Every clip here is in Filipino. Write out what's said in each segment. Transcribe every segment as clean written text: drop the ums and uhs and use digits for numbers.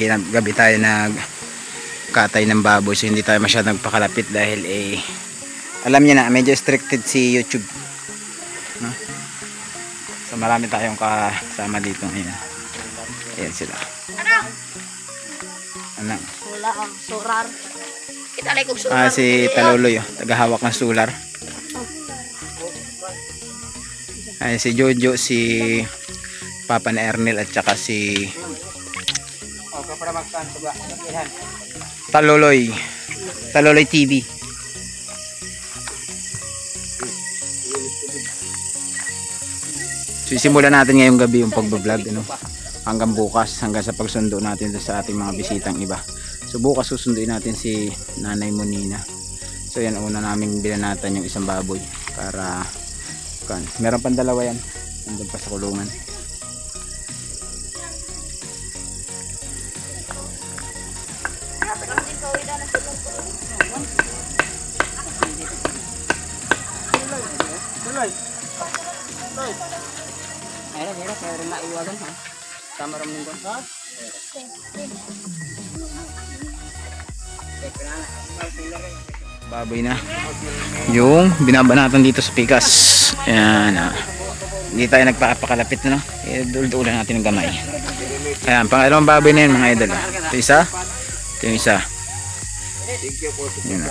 gabi tayo nagkatay ng baboy, so hindi tayo masyadong pakalapit dahil alam niyo na medyo restricted si YouTube, no? So marami tayong kasama dito ngayon. Ayan sila. Ano? Solar. Kita like solar. Si Taluloy, tagahawak ng solar. Ay, si Jojo, si Papa na Ernel at saka si Taluloy TV. So simulan natin ngayong gabi yung pagbablog, ano, hanggang bukas, hanggang sa pagsundo natin sa ating mga bisitang iba. So bukas susunduin natin si Nanay Monina. So yan, una naming binanatan yung isang baboy para meron pang dalawa yan, nandun pa sa kulungan. Mira, kaya maiwagan ha. Sama rin mong ha? Baboy na yung binabanatan dito sa pikas. Ayan, hindi tayo nagpapakalapit na, no? Dul-dulan natin ng gamay. Ayan, pangalawang baboy na yun mga idol. Ito isa, ito yung isa. Ayan,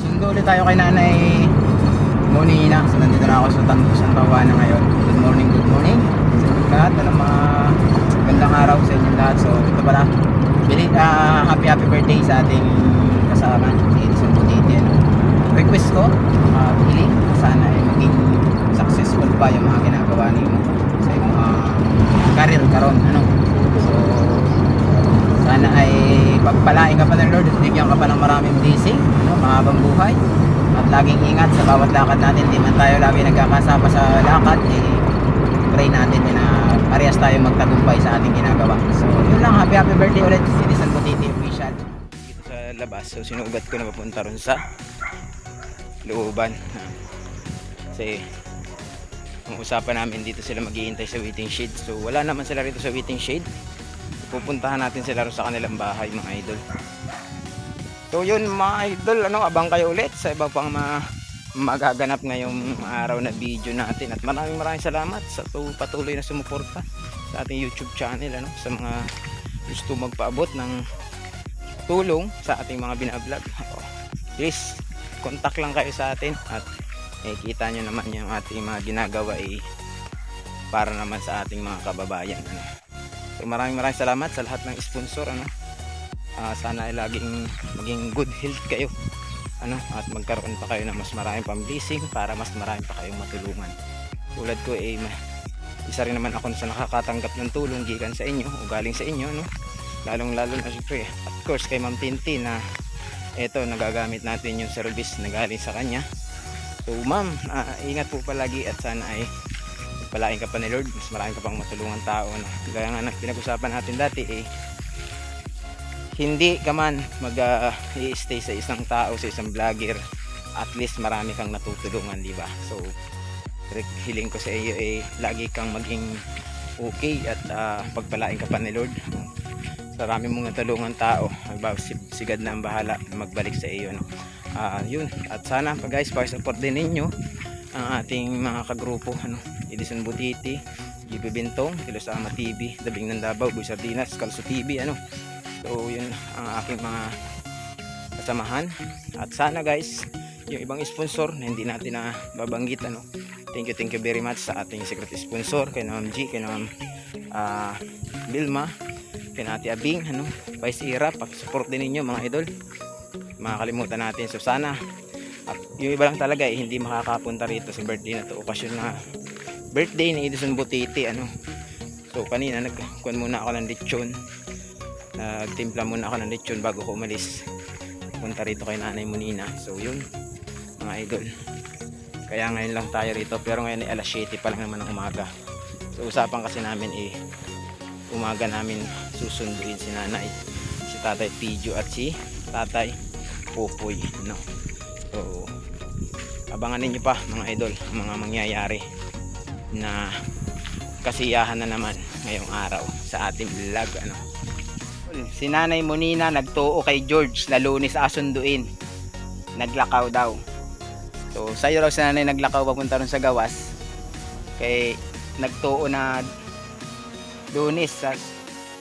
sundo ulit tayo kay Nanay Monina. So nandito na ako sa Tawana ngayon. Good morning sa inyong lahat. Mga gandang araw sa inyong lahat. So ito pala, happy birthday sa ating kasama, si Edison Butiti. Request ko, hiling, sana ay maging successful pa yung mga ginagawa ninyo sa iyong career karon, ano. So sana ay pagpalain ka pa ng Lord at bigyan ka pa ng maraming blessing, ano, mahabang buhay, at laging ingat sa bawat lakad natin. Di man tayo lagi nagkakasama sa lakad, pray natin na parehas tayo magtagumpay sa ating ginagawa. So yun lang, happy birthday ulit si Edison Butiti official. Dito sa labas, so sinugat ko na papunta ron sa looban kasi ang usapan namin dito sila maghihintay sa waiting shed. So wala naman sila rito sa waiting shed, pupuntahan natin sila rin sa kanilang bahay mga idol. So yun mga idol, ano, abang kayo ulit sa iba pang magaganap ngayong araw na video natin. At maraming salamat sa patuloy na sumuporta sa ating YouTube channel, ano, sa mga gusto magpaabot ng tulong sa ating mga binablog. Please contact lang kayo sa atin at kita nyo naman yung ating mga ginagawa para naman sa ating mga kababayan, ano. So maraming salamat sa lahat ng sponsor, ano. Sana ay laging maging good health kayo, ano, at magkaroon pa kayo ng mas maraming pang blessing para mas marami pa kayong matulungan. Tulad ko isa rin naman ako sa nakakatanggap ng tulong gikan sa inyo o galing sa inyo, no. Lalong lalo na syempre of course kay Ma'am Tintin na eto, nagagamit natin yung service na galing sa kanya. So ma'am, ingat po palagi at sana ay palain ka pa ni Lord, mas marami ka pang matulungan tao, no? Gaya nga ng pinag-usapan natin dati, hindi ka man mag-i-stay sa isang tao, sa isang vlogger, at least marami kang natutulungan, di ba? So hiling ko sa iyo lagi kang maging okay at pagpalain ka pa ni Lord. Marami mong natulungan tao, sigad na ang bahala magbalik sa iyo, no? Yun, at sana guys, pa-support din ninyo ang ating mga kagrupo, ano, Edison Butiti, GB Bintong, Kilosama TV, Dabing ng Davao, Boy Sardinas, Kalso TV, ano. So yun ang aking mga kasamahan. At sana guys, yung ibang sponsor na hindi natin na babanggit, ano, thank you very much sa ating secret sponsor, kay Ma'am G, kay Ma'am Bilma, kay Ate Abing, ano, Vice Ira, pag-support din ninyo mga idol, makakalimutan natin. So sana yung iba lang talaga hindi makakapunta rito sa birthday na to, okasyon na birthday ni Edison Butiti, ano. So kanina nagkuhan muna ako ng lechon, nagtimpla muna ako ng lechon bago ko umalis punta rito kay Nanay Monina. So yun mga idol, kaya ngayon lang tayo rito, pero ngayon alas 7 pa lang naman ng umaga. So usapan kasi namin umaga namin susunduin si nanay, si tatay Pijo at si tatay Pupoy, no? So abangan ninyo pa mga idol ang mga mangyayari na kasiyahan na naman ngayong araw sa ating vlog, ano. Si Nanay Monina nagtuo kay George na Lunes asunduin, naglakaw daw. So sa'yo raw si nanay naglakaw papunta ron sa gawas, kay nagtuo na Lunes.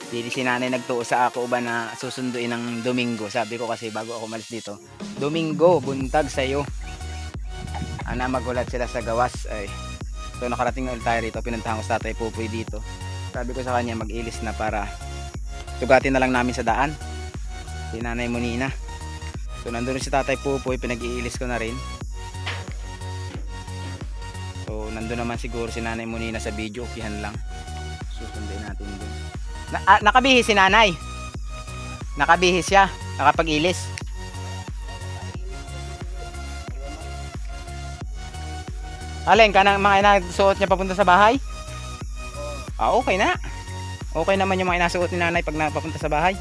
Hindi si nanay nagtuo sa ako ba na susunduin ng Domingo. Sabi ko kasi bago ako malis dito, Domingo buntag sa'yo, ana magulat sila sa gawas. Ay, so nakarating na ulit tayo rito, pinuntahan ko sa tatay Pupoy dito. Sabi ko sa kanya mag-ilis na para tugatin na lang namin sa daan si Nanay Monina. So nandun si tatay Pupoy, pinag-iilis ko na rin. So nandun naman siguro si Nanay Monina sa video, ukihan lang, susunduin natin dun. Nakabihis si nanay, nakabihis siya, nakapag-ilis. Alin ka ng mga inasuot niya papunta sa bahay? Okay na. Okay naman yung mga inasuot ni nanay pag napapunta sa bahay.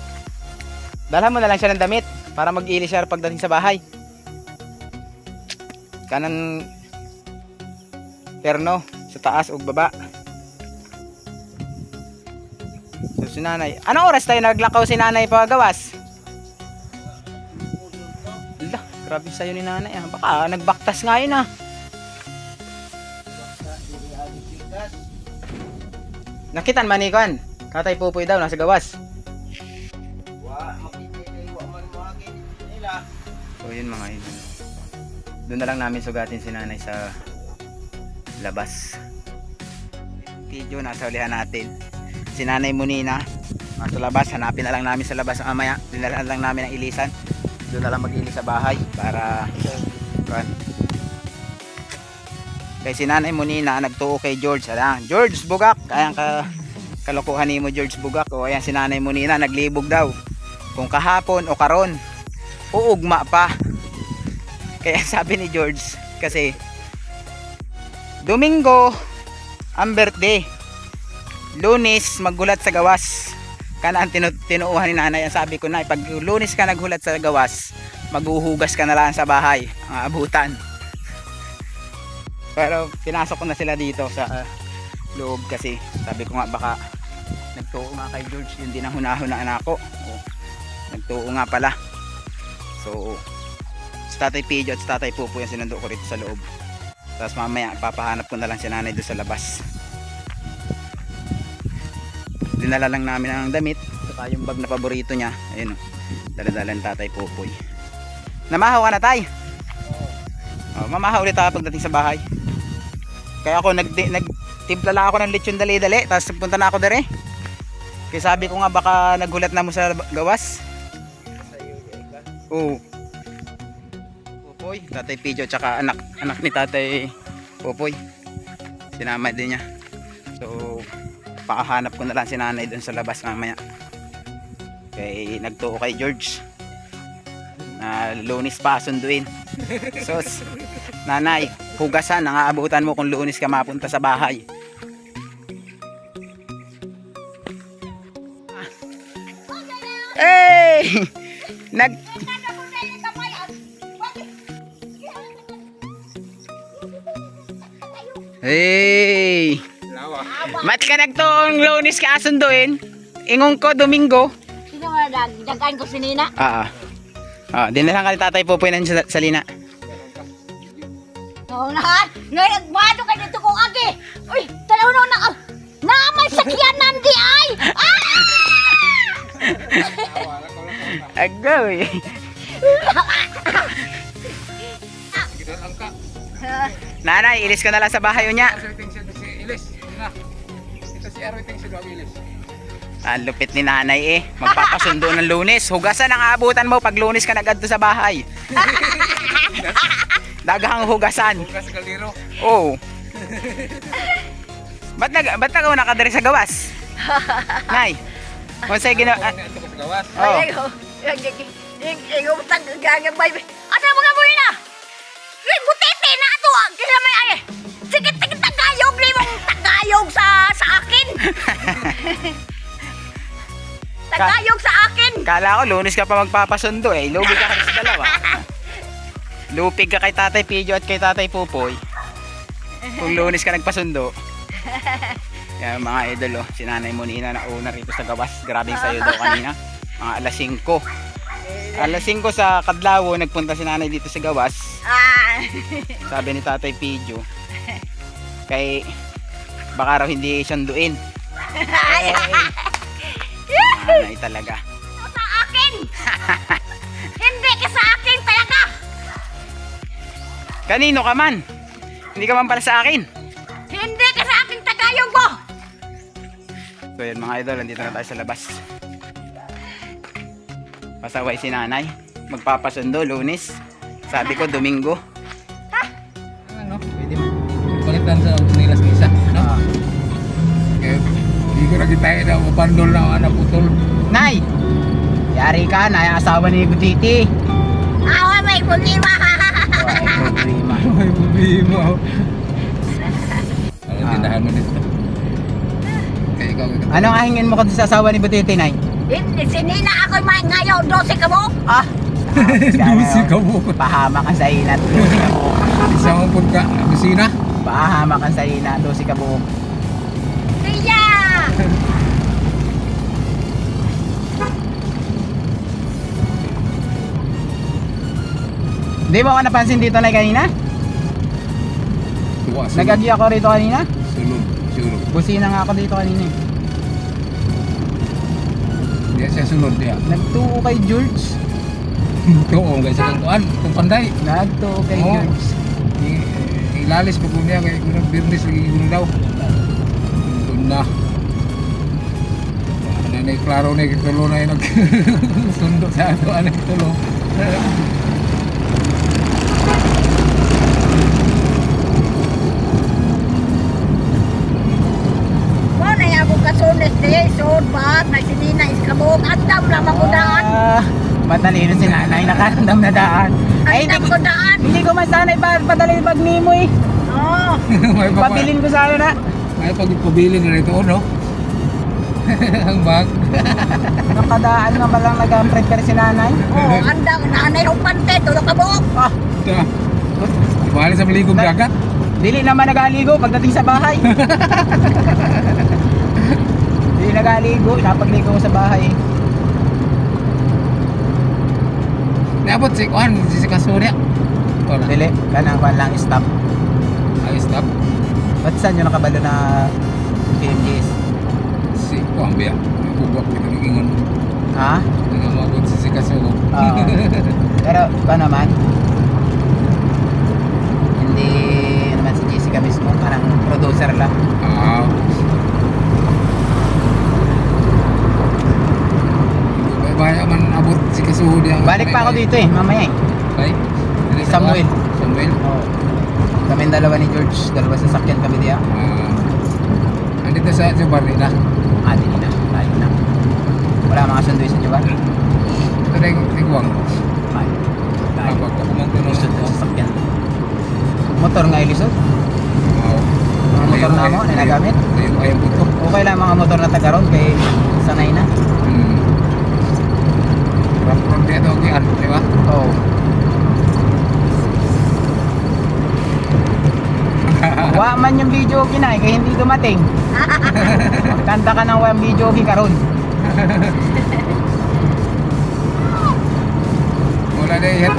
Dalhan mo na lang siya ng damit para mag-ilis siya pagdating sa bahay. Kanan terno sa taas o baba. So si nanay, anong oras tayo naglakaw si nanay pagawas? Ala, grabe sa'yo ni nanay ah. Baka nagbaktas nga yun ah. Nakitan manikon, tatay Pupoy daw nasa gawas. So yun mga idol, doon na lang namin sugatin si nanay sa labas. Video nasa ulihan natin. Si Nanay Monina nasa labas, hanapin na lang namin sa labas mamaya. Dinalaan lang namin ang ilisan, doon na lang mag-ilis sa bahay para kay si Nanay Monina nagtuo kay George. Ayan, George Bugak, ayan kalokohan ni mo George Bugak. O ayan si Nanay Monina naglibog daw kung kahapon o karon uugma pa. Kaya sabi ni George kasi Domingo ang birthday, Lunes maghulat sa gawas. Kana ang tinuuhan ni nanay. Ang sabi ko na, pag Lunes ka naghulat sa gawas, maghuhugas ka na lang sa bahay, ang abutan. Pero pinasok ko na sila dito sa loob kasi sabi ko nga baka nagtuo nga kay George, yun din ang hunahunaan ako. Nagtuo nga pala. So sa tatay Pijo at sa tatay Pupoy yung sinundo ko rito sa loob. Tapos mamaya papahanap ko na lang si nanay doon sa labas. Dinala lang namin ang damit saka yung bag na paborito niya. Ayun o, dala-dala ng tatay Pupoy. Namahaw ka na tay? Mamahaw ulit tayo pagdating sa bahay. Kaya ako nagtimpla lang ako ng lechon dali-dali, tapos punta na ako dire. Kaya sabi ko nga baka naghulat na mo sa gawas. Oo. Pupoy, tatay Pijo tsaka anak ni tatay Pupoy, sinama din niya. So pakahanap ko na lang si nanay doon sa labas mamaya. Kaya nagtuo kay George na Lunes pa sunduin. So nanay, hugasan ang aabutan mo kung Lunes ka mapunta sa bahay. Hey! Hey! Mat ka nagtuong Lunes ka asunduin? Ingong ko Domingo. Sino nga dagaan ko si Nina? Dinalang ka ni tatay Pupoy ng salina. Oo na. Ngayon nagbado ka dito kong agi. Uy, talaw na may sakyan nandi ay. Agoy. Nanay, ilis ko na lang sa bahay niya. Ang lupit ni nanay eh. Magpapasundo ng Lunes. Hugasan ang aabutan mo pag Lunes ka nag-adto sa bahay. Daghang hugasan. Hugas kaliro. Oo. Ba't nagawa nakadari sa gawas? Nay, kung sa'yo ginawa... Ay, ikaw gagabay. Ano mo nga muli na? Butete na ito. Kaya may ay. Sige, tagayog. Limang tagayog sa akin. tagayog sa akin. Kala ko Lunes ka pa magpapasundo eh. Lupig ka sa dalawa. Lupig ka kay Tatay Pijo at kay Tatay Pupoy. Kung Lunes ka nagpasundo. Yan mga idol si Nanay Monina na una rito sa gawas. Grabing sayo daw kanina. Mga alas 5. Alas 5 sa Kadlawo nagpunta si Nanay dito sa gawas. Sabi ni Tatay Pijo. Kay baka raw hindi sunduin. Nanay talaga. Sa akin. Hindi ka sa akin talaga. Kanino ka man? Hindi ka man para sa akin. Hindi ka sa akin tagayog mo. So yan mga idol, nandito na tayo sa labas. Pasaway si Nanay. Magpapasundo Lunes. Sabi ko Domingo. Ano? Pwede man. Palitan sa nilas ng isa, no? Kaya hindi ko nakitahin na mapandol na anak putol. Nay! Yari ka, Nay, asawa ni Butiti. Awa may problema. Problema. May problema. Ano tindahan mo dito? Kaya ikaw Anong ahingin mo kung sa asawa ni Butiti, Nay? Sinina ako may ngayon 12 ka mo. Dusi ka mo. Pahama ka sa inat, 12 ka buhok. Isang pun ka, bisina. Pahama ka sa inat, 12 ka buhok. Iya. Hindi mo ako napansin dito, Nay, kanina? Tuwa, sulod. Nagagi ako rito kanina? Sulod, sulod. Busina nga ako dito kanina eh. Dia siya sulod dia. Nagtuo kay George. Oo, guys, sa kantuan, kung panday. Nagtuo kay Oo. George. Ilalis pa po niya, kaya kung birnis lagi ko daw. Doon na. Nanay klaro na kitulo na yung nagsundo sa ato, anak kitulo. Mo na yabo ka sunes de sud ba na sinina is kabog andam lang magudaan. Matalino si Nanay, nakatandam na daan. Ay, Andam ko daan. hindi ko masanay padali bag ni mo eh. Oh. May Pabilin ko sana na. May pagpabili na rito, no? Ang bag. Nakadaan nga ba lang nag-prepare si Nanay? Oh, andam nanay upante tulo ka buok. Ah, Ibali sa maligong dagat. dili naman nagaligo pagdating sa bahay. Dili nagaligo, napagligo ko sa bahay. Dapat si Kuan, si Kasurya. Wala. Dili, kanang kwan lang stop. Ay, stop. Ba't saan yung nakabalo na PMGs? Si Kuan biya. Bubak dito ng ingon. Ha? Nangamagot si Kasuro. Pero ba naman? Hindi naman si Jessica mismo, parang producer lang. Ah. Baya man abot si Kasuro diya. Balik pa ako dito eh, mamaya eh. Ay. Samuel. Samuel. Oo. Kami dalawa ni George, dalawa sasakyan kami diya. Andito sa Barri na. Dili na, tayo na. Wala mga sundoy sa Juban. Ito na yung tigwang. Tayo. Kapag ako man ito Lisod na sasakyan. Motor nga ilisod. Wow. Mga motor na mo, na nagamit. Layo ayang puto. Okay lang mga motor na tagaron kay sanay na. From dia to okay, di ba? Oo. Wa man yung video okay na kaya hindi dumating. Kanta ka ng wang video okay karon. Wala na yan.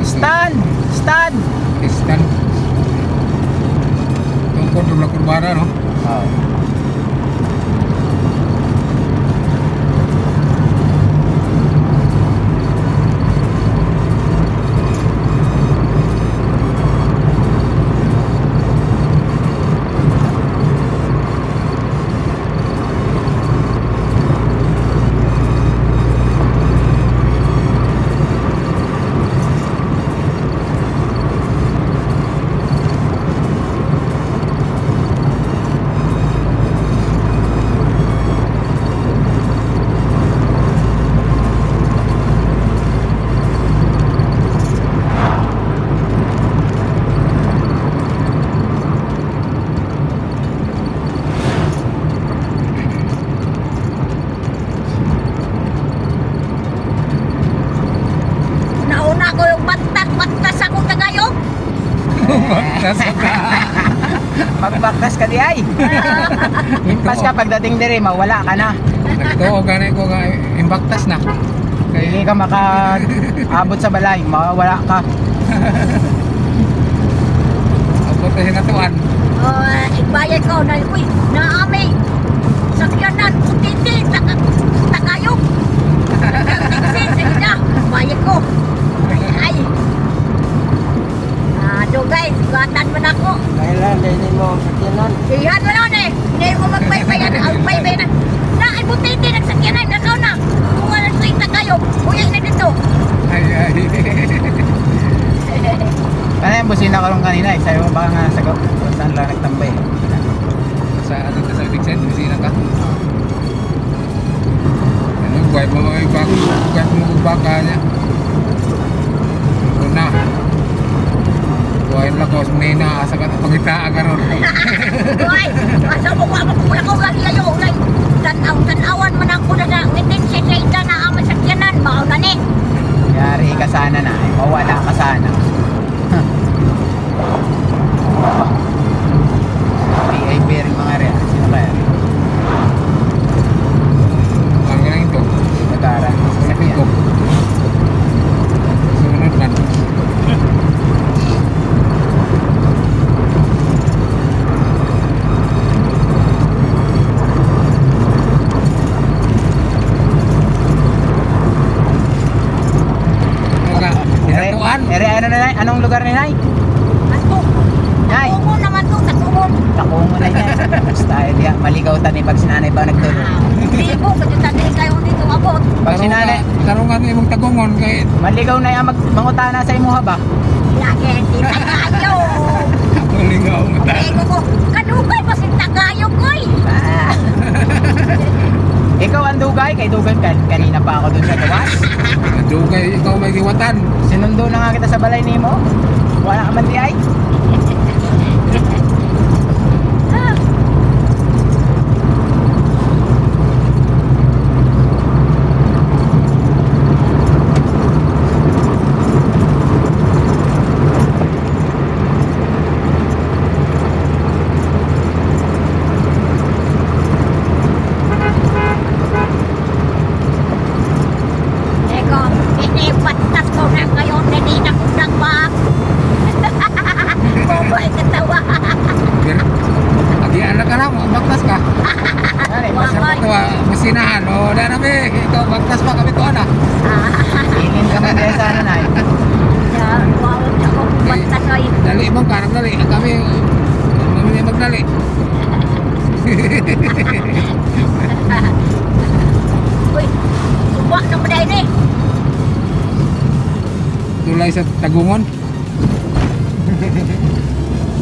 Stand! Stand! Istan. Tungkol ng kurbana, no? Oo. Sasok ka. Magbaktas ka di ay. Impas ka pagdating dire, mawala ka na. Nagtuo ganay ko nga imbaktas na. Hindi ka makaabot sa balay, mawawala ka. Abot na hinatuan. Igbayad ko na uy, naami. Sakyanan, putiti, takayog. Sige na, bayad ko. Ay. Ado guys, sugatan mo na ako. Kailan, hindi mo sakyanan. Iyan mo nun eh. Hindi mo magbaybayan. Ang baybay na. Na, ay putiti, nagsakyanan. Nakaw na. Kung ano sa takayog, uyay na dito. Ay. Ano yung busina ko rin kanina eh. Sabi mo baka nga sa kung saan lang nagtambay. Sa ano sa big set, bisina ka. Ano, buhay mo baka niya. Una. Buhay lang ko, may naasa ka na pangitaan ka ron. Uy, asa mo ka magkula ko gagilayo. Ulay, tanawan man ako na na. Ngitin siya sa ita na ang masakyanan. Mao na ni. Yari ka sana na eh. Mawala ka sana. PI bearing mga rin. Sino kaya? Ang galing ito. Nagara. Sakit ko. Sumunod man. Hinatuan. Ano na, anong lugar ni Nay? Ato. Nay. Takungon naman to, takungon. Takungo na niya. Basta dia maligaw tani pag sinanay ba nagtulog. Hindi po, katutan din kayo dito abot. Pag sinanay, Tarungan mo yung tagungon kay maligaw na yung mangutana sa imuha ba? Lagi, di tayo. Malingaw mo ta. Ego ko, kanugay pa si tagayo koy. Ah. Ikaw ang dugay, kay dugay kanina pa ako dun sa gawas. Dugay ikaw may giwatan. Sinundo na nga kita sa balay nimo. Wala ka man di ay. Ego, inipatas ko na kayo, hindi na kundang ba? Boboy katawa. Pero agian ka na mo, baktas ka. Ano Sa Boboy. to masinahan. O na nabi, ikaw baktas pa kami to na. Tingin ka man din sa ano Nay. Wawag ako, batas ay. Dali mo ka, nagdali. Kami magdali. Uy, suba na mo dahil eh. Tulay sa tagungon.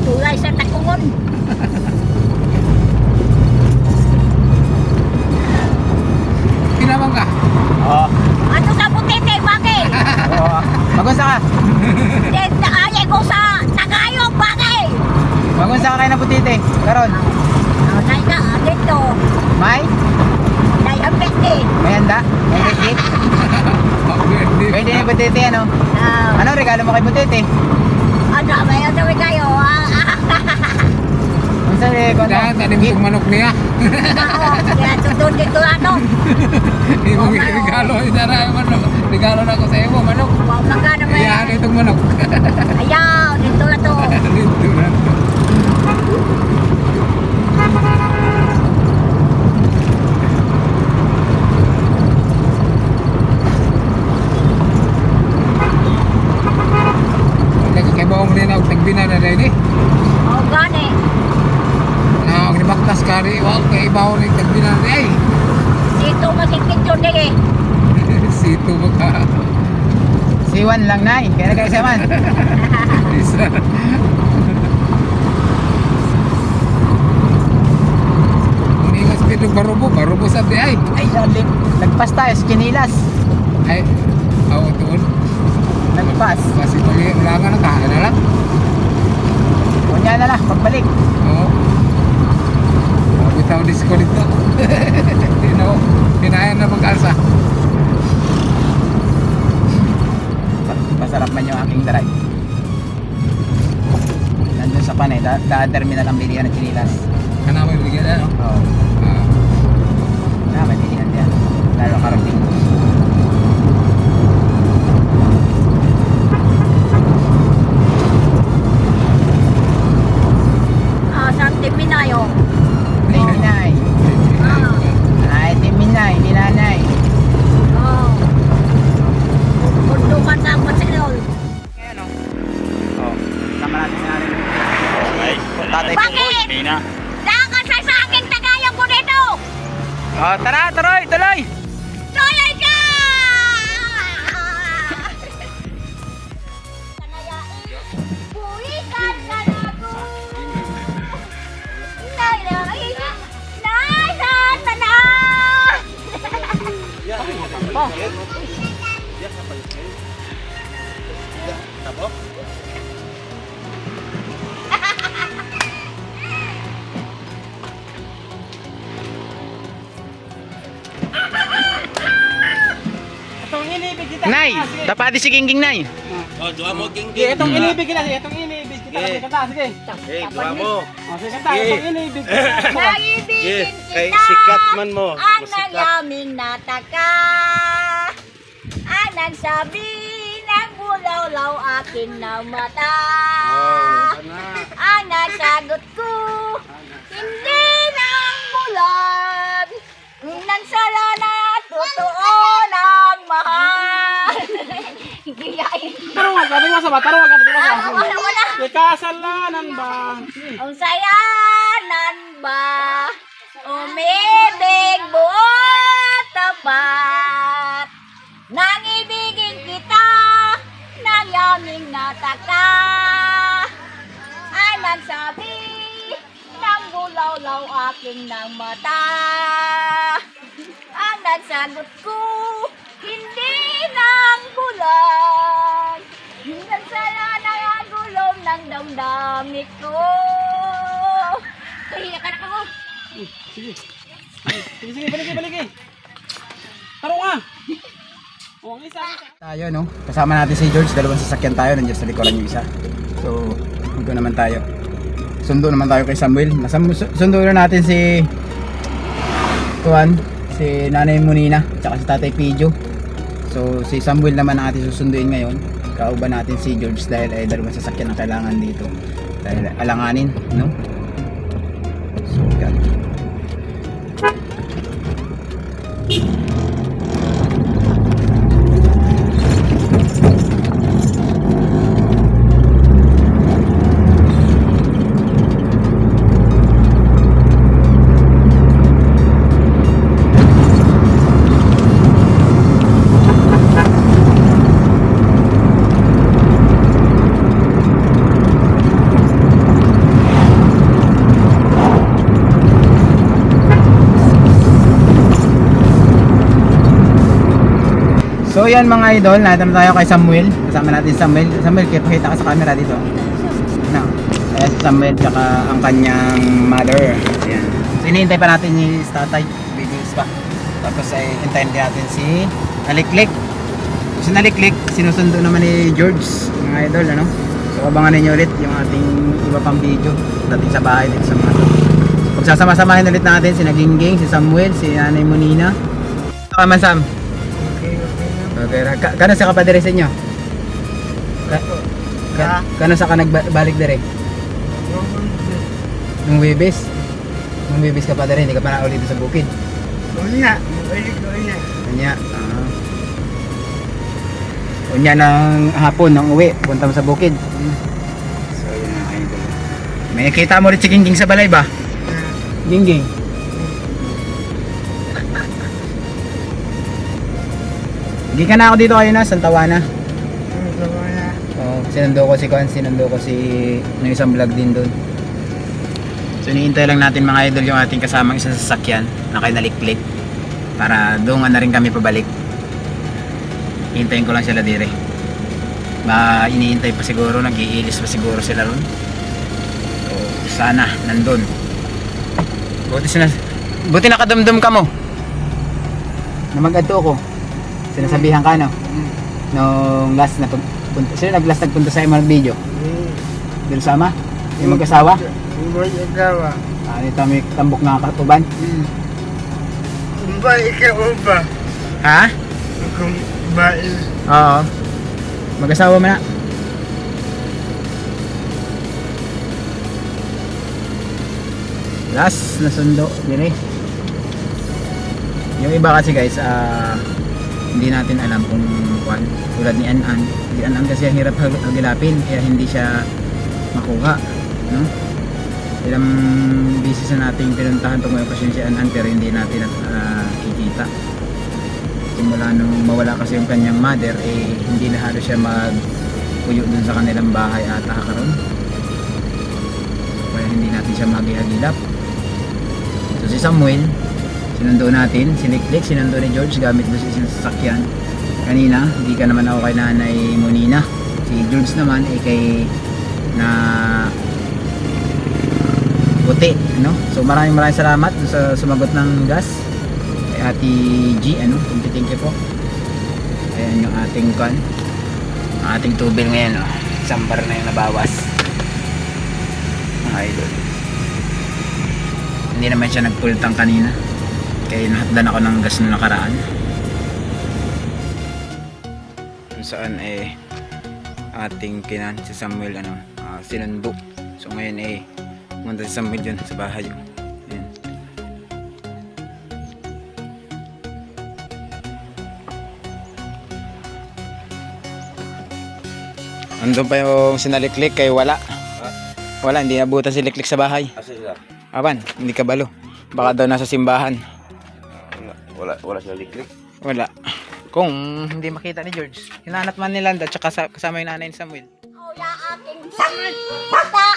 Tulay sa takungon. Kinamang ka. Oo. Ano sa butete, bakit? Oo. Magunsa ka. Then, naayay ko sa tagayong, bakit? Magunsa ka kayo ng butite. Karon. Nay ka, dito. May? Nay, ang pete. May handa? May ready? Pwede na yung butite ano? Ano regalo mo kay butite? Ano, may ano kayo? Kung saan eh, kung Dahil ano? tanim itong manok niya. Kaya tutun dito ano. Ibang regalo. Idara yung manok. Regalo na ako sa iyo, manok. Wow, maka naman. Iyahan itong manok. Ayaw, dito na to. Dito na. Nagkakaibaw mo din ako tagbina na rin eh. O, gani. Na ang ribaktas ka rin, wow, kaibaw rin tagbina na rin Dito masikit yun eh. Sito mo ka. Siwan lang Nay. Kaya na kayo saman. Isa. Umingas pito barubo sa di ay. Ay, nagpas tayo sa Kinilas. Ay, awo tuon. Nagpas. Kasi tuloy, wala nga na kain na lang. Kunya na lang, pagbalik. Oo. Bitaw disco dito. Pinayan na mag-alsa. Masarap man yung aking drive. Nandun daan terminal ang bilihan ng chinilas. Kana mo bigyan ano? Oo. May bilihan diyan. Lalo karating. Saan Timinayo? Minay. Ay, Minay, ni nanay. Bundukan sa Barcelona. Ayan o. Oh, tama natin si nanay. Ay, Tatay po. Bakit? Mina. Nakasay sa akin tagayan ko dito! Oh, tara, tuloy, tuloy. Tuloy ka! Buwikan ka na ko. Nay, saan na? Nay, dapat di si Gingging, Nay. Oh, dua mo king Sige, itong inibig kita, sige, itong inibig kita. Sige, kanta, sige. Eh, dua mo. Oh, sige, kanta, itong inibig kita. Naibigin Kay kita. sikat man mo. Ang Sikat. nayaming nataka. Ang nagsabi ng bulaw-law aking na mata. Ang nagsagot ko, hindi na ang bulan. Nagsala na totoo ng mahal. Giyain. Tarungan ka, tingnan sa ba? Tarungan ka, tingnan sa ba? Wala. May kasalanan ba? Ang sayanan ba? Umibig buot tapat. Nang ibigin kita, nang yaming nataka. Ay nagsabi, ng bulaw-law aking ng mata. Ang nagsagot ko, hindi ng bulan. Nagsala ng gulong ng damdamit ko. Kaya ka na ako. Sige. Sige, baligi. Tarungan. Oh, ang isa. Tayo, no? Kasama natin si George, dalawang sasakyan tayo, nandiyan sa likuran yung isa. So, huwag naman tayo. Sundo naman tayo kay Samuel. Sundo na natin si si Nanay Munina, tsaka si Tatay Pijo. So, si Samuel naman ang ating susunduin ngayon. Kauban natin si George dahil ay dalawang sasakyan ang kailangan dito. Dahil alanganin, no? So, yan. So yan mga idol, nandito na tayo kay Samuel. Kasama natin si Samuel. Samuel, pakita ka sa camera dito. No. Ayan si Samuel tsaka ang kanyang mother. Ayan. So hinihintay pa natin ni tatay. Videos pa. Tapos ay hintayin din natin si Naliklik. Si Naliklik, sinusundo naman ni George, mga idol, ano? So abangan ninyo ulit yung ating iba pang video dating sa bahay dito sa mga to. Pagsasama-samahin ulit natin si Nagingging, si Samuel, si Nanay Munina. Kaman Sam. Okay, kano sa kapadere sa inyo? Kano sa ka nagbalik dire? Nung Webes? Nung Webes ka pa dire, hindi ka pa na ulit sa bukid? Unya, balik ko unya. Unya, unya ng hapon, ng uwi, punta mo sa bukid. So yun na idol. May nakita mo rin si Gingging sa balay ba? Gingging? Hindi ka na ako dito kayo na, Santawana. Sinundo ko si Kwan, sinundo ko si ng isang vlog din doon. So iniintay lang natin mga idol yung ating kasamang isang sasakyan na kay Naliklik para doon na rin kami pabalik. Hintayin ko lang sila dire. Ba iniintay pa siguro, nag-iilis pa siguro sila ron. So sana nandun. Buti nakadumdum ka mo. Na mag-adto ko. Sinasabihan ka no? Nung last na punta, sino nag-last nagpunta sa MR video? Dil sama? Yung mag-asawa? Mag-asawa. Ito may tambok na katuban. Ba, ikaw ba? Ha? Kung ba, Oo. Mag-asawa mo na. Last na sundo. Yan eh. Yung iba kasi guys, hindi natin alam kung kwan. Tulad ni Anan. Si Anan kasi ang hirap hagilapin. Kaya hindi siya makuha. No? Ilang beses na nating pinuntahan itong okasyon si Anan pero hindi natin nakikita. Simula nung mawala kasi yung kanyang mother, hindi na halos siya magpuyo dun sa kanilang bahay at karon. Kaya hindi natin siya maghihagilap. So si Samuel, sinundo natin, siniklik, sinundo ni George gamit doon sa sasakyan. Kanina, hindi ka naman ako kay Nanay Monina. Si George naman kay na puti, no? So maraming salamat sa sumagot ng gas kay Ate G, ano? Thank you po. Ayan yung ating kan. Ang ating tubil ngayon, oh. Isang bar na yung nabawas. Mga idol. Hindi naman siya nagpultang kanina. Kaya nahatdan ako ng gas na nakaraan. Kung saan ating kinan si Samuel sinundo. So ngayon pumunta si Samuel dyan sa bahay. Ayan. Andun pa yung sinaliklik kay wala. Wala, hindi nabutan si Liklik sa bahay. Asa sila? Awan, hindi kabalo. Baka daw nasa simbahan. Wala sila liklik. Wala. Kung hindi makita ni George, hinanap man ni Landa tsaka kasama yung nanay ni Samuel. Kuya aking bata,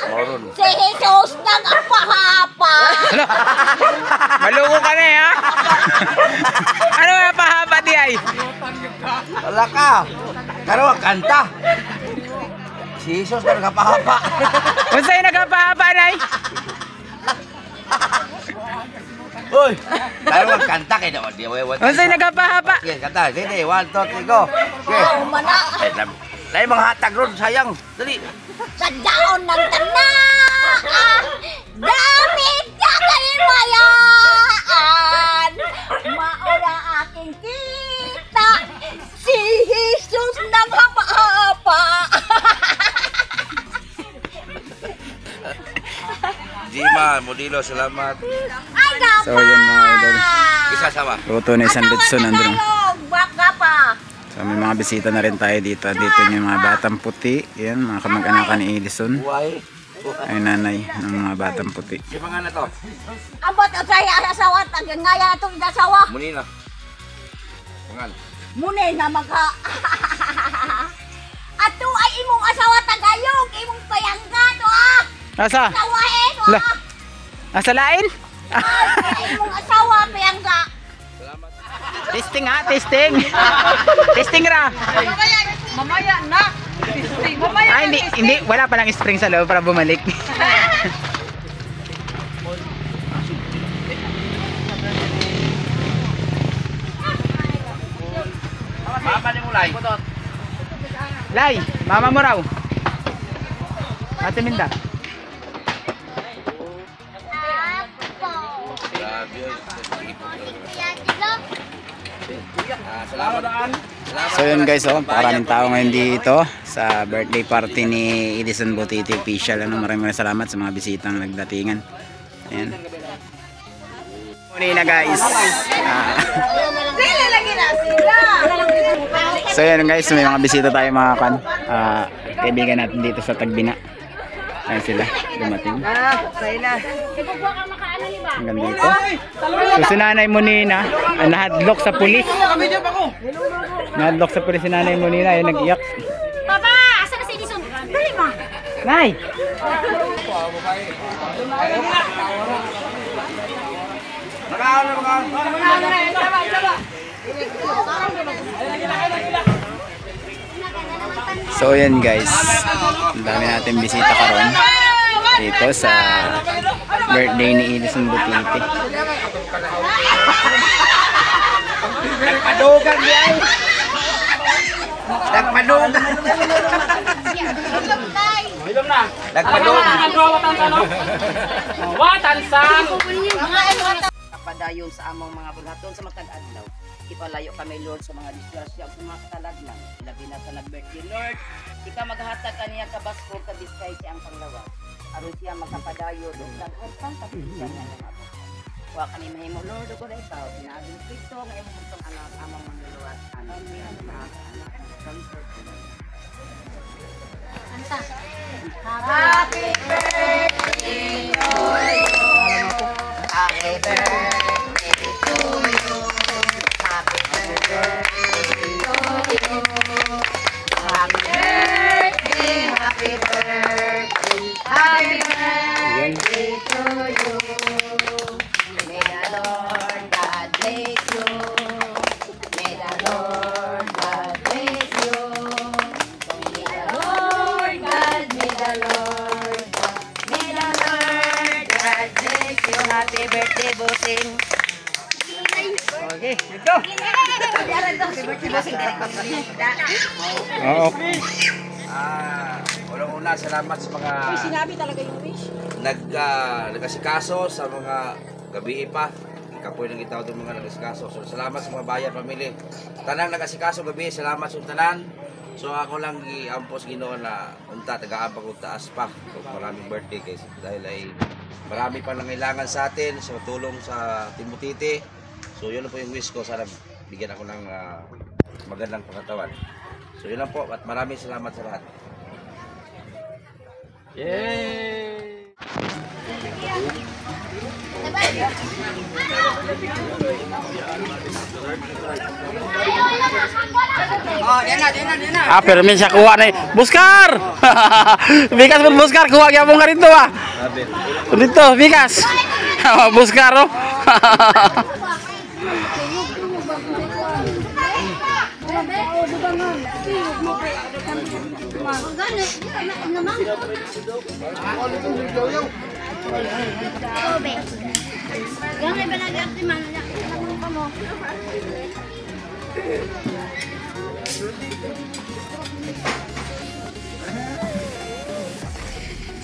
si Jesus nagpahapa. Malungo ka na ha? Ano nga pahaba di ay? Wala ka. Karo kanta. Si Jesus ka nagpahapa. Kung sa'yo nagpahaba na ay? Uy, karo kanta kay daw di way. Kung sa'yo nagpahaba? Yes, kanta. Dili, 1 2 3 go. Okay. Oh, mana. Dai mga hatag ron sayang. Dali. Sa daon ng tanaan, damit na kalimayaan, maura aking kita, si Jesus nang hapa-hapa. Jima, Modilo, salamat. Ay, gapa! So, yun mga idol. Isa sama. Luto na isang litson nandun. Baka pa. So may mga bisita na rin tayo dito. Dito yung mga batang puti. Yan, mga kamag-anakan ni Edison. Why? Ay nanay ng mga batang puti. Di mga na to. Abot ang saya asawa, tagangaya itong asawa. Muni na. Pangal. Muna na magka... Ato ay imong asawa tagayog, imong payanggan, Asa? Tawain, La. Asa lain? Ay, imong asawa, payangga. Testing ha, testing. Testing ra. Mamaya na. Mamaya Ah, hindi, wala pa lang spring sa loob para bumalik. Papa ni mulai. Lay, mama mo raw. Ate Minda. Salamat. So yun guys, maraming tao ngayon dito sa birthday party ni Edison Butiti official. Maraming salamat sa mga bisitang nagdatingan. Ayan. Muna na guys. Sila lagi na sila. So yun guys, may mga bisita tayo mga kaibigan natin dito sa Tagbina. Ayan sila, dumating. Hanggang dito. So si Nanay Monina, nahadlock sa pulis. Nahadlock sa pulis si Nanay Monina, ay nag-iyak. Papa, asa na si Edison? Dali ma. Nay! So yan guys, ang dami natin bisita karon dito sa birthday ni Edison Butiti. Nagpadugan di ay. Nagpadugan. Hilom na. Nagpadong. Watan sa no? Watan sa. Kapadayon sa among mga bulaton sa matag adlaw. Ipalayo kami Lord sa mga disgrasya ug mga katalagnan. Labi na sa nag-birthday Lord. Ika maghatag kaniya ka basko ka Biskay siya ang panglawas. Aron siya magkapadayon ug daghan pang kapisiyan nga mga apo. Wa kami mahimo Lord ug ikaw pinaging Kristo nga imong butong anak among manluluwas anak niya mga anak. Happy birthday to you. Happy birthday to you. Happy birthday to you. Happy birthday, happy birthday, happy birthday to you. May the Lord God bless you. May the Lord God bless you. May the Lord God, may the Lord God, may the Lord God bless you. Happy birthday, bossing. Okay, ito. Happy birthday, bossing. Oo. Unang-una, salamat sa mga Sinabi talaga yung wish. nagkasikaso sa mga gabi pa. Ikapoy nang itaw itong mga nagkasikaso. So, salamat sa mga bayan, pamilya. Tanang nagkasikaso gabi, salamat sa tanan. So, ako lang i-ampos Ginoo na unta, taga-abang kong taas pa. So, maraming birthday guys. Dahil ay marami pa nangailangan sa atin, sa tulong sa Timotite. So, yun lang po yung wish ko. Sana bigyan ako ng magandang pangatawan. So, yun lang po. At maraming salamat sa lahat. Oh, yan na. Ah, pero may siya kuha na eh. Buskar! Bikas pun buskar, kuha kaya mong karito ah. Dito, bikas. Buskar oh.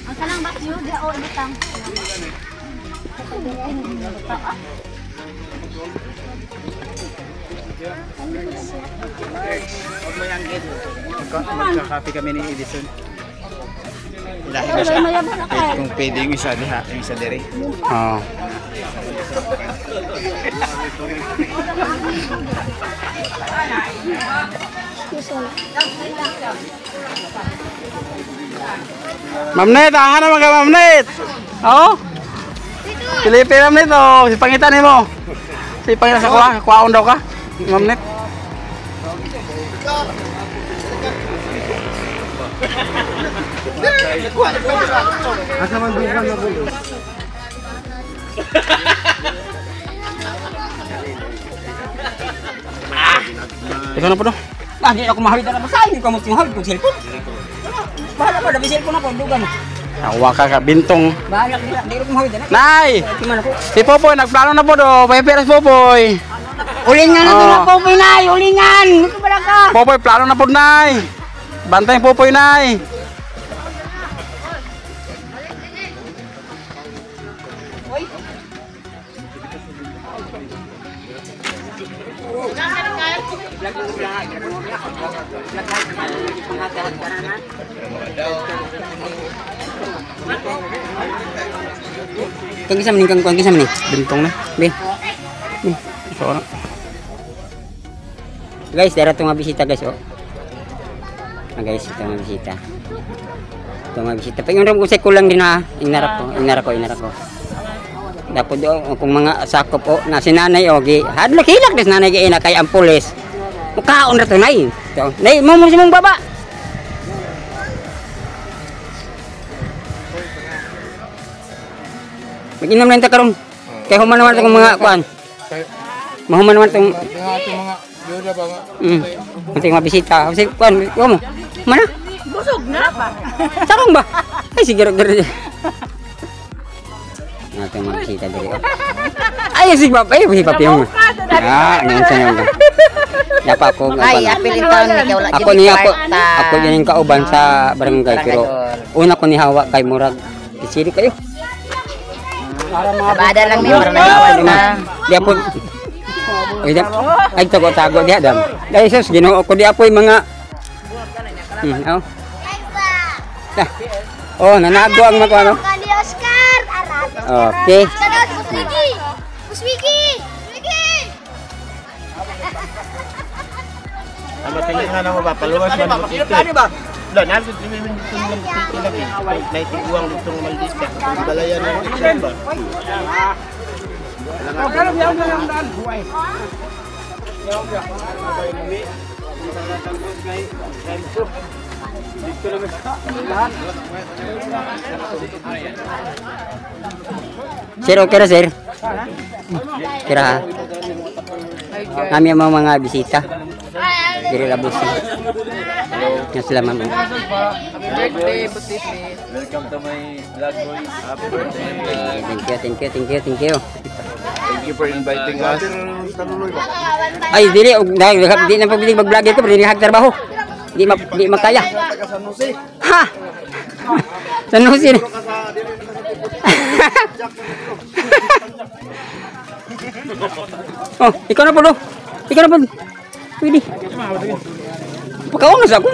Ang salang bakyo, di ako ibutang. Magkakapi kami ni Edison. Ilahin na siya. Kung pwede yung isa diha, yung isa diri. Oh. Ma'am Net, aha naman ka Ma'am Net. Oo. Pilipin Ma'am Net oh, si pangitan mo. Si pangitan sa kuwaon daw ka. Ma'am Net. Asa man dugan na po. Ikaw na po do. Lagi ako mahawid na basa, hindi ko mo mahawid kong cellphone. Bahala pa, dabi cellphone ako, dugan. Tawa ka bintong. Bahala ka, hindi ko mahawid na. Nay! Si Popoy, nagplano na po do. May peras Popoy. Ulingan na ito na Popoy, Nay! Ulingan! Ito ba ka? Popoy, plano na po Nay. Bantay Popoy Nay. Kang kisah mening, kang kisah mening. Bintong na. Be. Ikaw na. Guys, darat tong bisita guys, oh. Guys, ito nga bisita. Ito nga bisita. Pag ko sa kulang din ha. Inara ko. Dapat do kung mga sakop o na si nanay ogi. Hadlok hilak des nanay gi ina kay ang pulis. Mukaon ra to nay. Nay mo mong baba. Mag-inom na ito karon. Kaya human naman itong mga kuan. Mahuman naman itong mga yoda ba nga? Ito yung mga bisita. Kasi kuan, kuha mo. Mana? Busog na pa. Sarong ba? Ay, sige, garo. Ito yung mga bisita dito. Ay, si Pap. Ay, si Pap yung. Ah, ngayon sa naman. Yapa ako Ay, apilin taon ni kay wala ako jud ni kwarta. ako din yung kauban sa barangay pero una ko ni hawa kay murag kisiri kayo. Bada lang ni para nagawan na. Di apoy. Ay tago di adam. Dai sus Ginoo ko di apoy mga oh. Oh, nanago ang magkano? Kali Oscar. Arat. Okay. Sanad Puswiki. Puswiki. Ang matingin nga naman ba, paluwas man mo dito. Wala, naroon din naman dito ng titi lagi. Naitiguang dito ng Maldita. Balayan ng dito ba? Sir, okay na sir? Kira ha? Kami ang mga bisita. Diri labos. Nga sila ma'am. Welcome to my vlog boys. Happy birthday. Thank you. Thank you for inviting us. Ay, dili di na pabiling mag-vlog ko, dili hagtrabaho. Di makaya. Ha. San Jose. Oh, ikaw na po do. Pwede. Pagkaon na sa ako.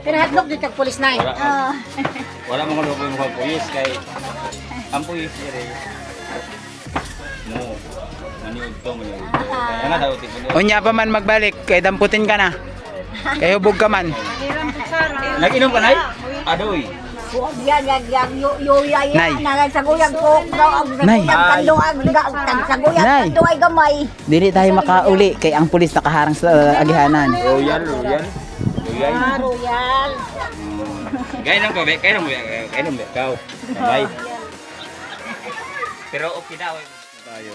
Pero hadlok dito kag pulis na. Wala mga lupa yung mga puyos kay ang puyos dire. No. Maniud to. Kaya nga daw tingin. Unya pa man magbalik, kay damputin ka na. Kay hubog ka man. Nag-inom ka nay? Adoy. Nay. Nagsaguyag ko ang Nay. kanduang tagsaguyag Nay. kandu ay gamay. Dili tayo makauli kay ang pulis nakaharang sa agihanan. Royal. Royal. Kaya nang ko, kaya nang ikaw. Bye. Pero okay daw. Tayo.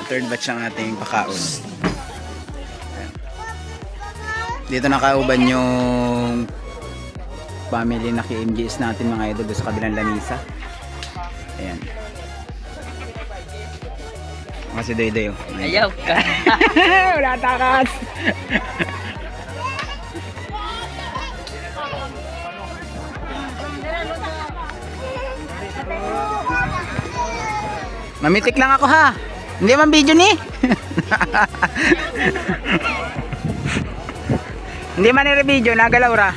Third batch ng ating pakaon. Ayan. Dito nakauban yung family na ki-MGS natin mga idol sa kabilang lamisa. Ayan. Kasi doy-doy oh. Ayaw ka. Wala takas. Mamitik lang ako ha. Hindi man video ni. Hindi man i-video, nagalaw ra.